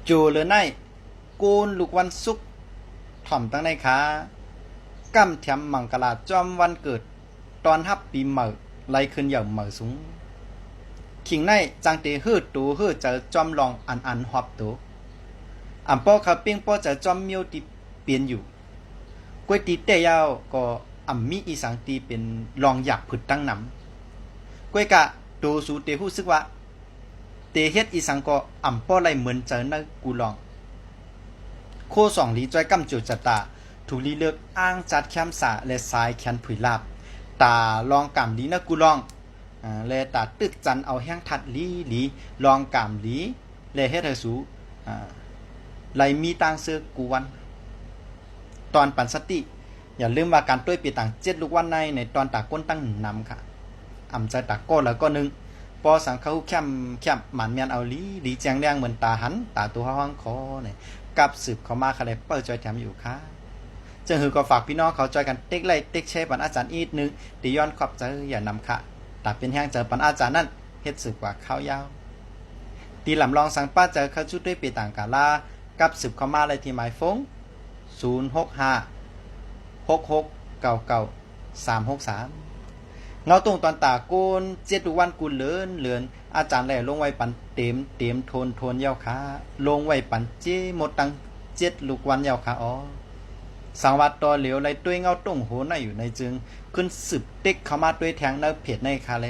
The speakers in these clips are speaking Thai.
จูเลยในกูนลูกวันศุกร์ถ่อมตั้งในขากั้มแถมมังกลาจอมวันเกิดตอนฮับปีใหม่ไล่ขึ้นอย่างเหม่อสูงขิงในจังเตฮืดตูฮืดเจอจอมลองอันหอบตูอ่ำป้อเขาเปียงป้อเจอจอมเมียวตีเปลี่ยนอยู่กวยตีเตยาวก็อ่ำมีอีสังตีเป็นลองอยากผึดตั้งนำกวยกะตูสูเตหู้ซึกว่าเตเฮ็ดอีสังก็อ่ำป้อไล่เหมือนเจอในกูลองโคสองลีจ้อยกำจูจตาถูกลีเลือกอ้างจัดแคมสาและสายแคนผุยลาบตาลองกำลีนะกูลองและตาตึกจันเอาแห้งทัดลีลองกำลีและเฮ็ดให้สูไหลมีตังเสือกูวันตอนปันสติอย่าลืมว่าการต้วยปีต่าง7ลูกวันในตอนตาก้นตั้งนำค่ะอ่ำใจตาก้นแล้วก็นึงปอสังเขาแคมหมันเมียนเอาลีแจงแดงเหมือนตาหันตาตัวห้องคอเนี่ยกับสืบเขามาคะแนนเปิดจอยแถมอยู่ค่ะจึงหือก็ฝากพี่น้องเขาจอยกันเต็กไล่เต็กเชปันอาจารย์อีกนึงตีย้อนขอบใจอย่านำค่ะแต่เป็นแห้งเจอปันอาจารย์นั่นเฮ็ดสืบกว่าข้าวยาวตีหลำลองสังป้าเจอเขาชุดด้วยปีต่างกาลากับสืบเขามาเลยที่หมายฟง065 6699 363เงาตรงตอนตาโกน7ทุกวันกูเลือนอาจารย์แหล่ลงไว้ปันเต็มโทนเย้าขาลงไว้ปันเจหมดตัง7ลูกวันเย้าขาอ๋อสังวัดต่อเหลียวไรด้วยเงาตรงโหน่ะอยู่ในจึงขึ้นสืบเต็กเข้ามาด้วยแทงในเพจในคาแล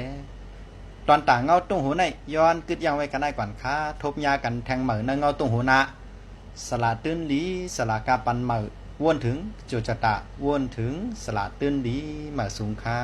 ตอนตาเงาตรงโหน่ะย้อนกึดยังไว้กันได้ก่อนค่ะทบยากันแทงเหมือในเงาตรงโหน่ะสลาตื้นลีสลากาปันเหมือวนถึงโจจตะวนถึงสลาตื้นลีมาสูงค่า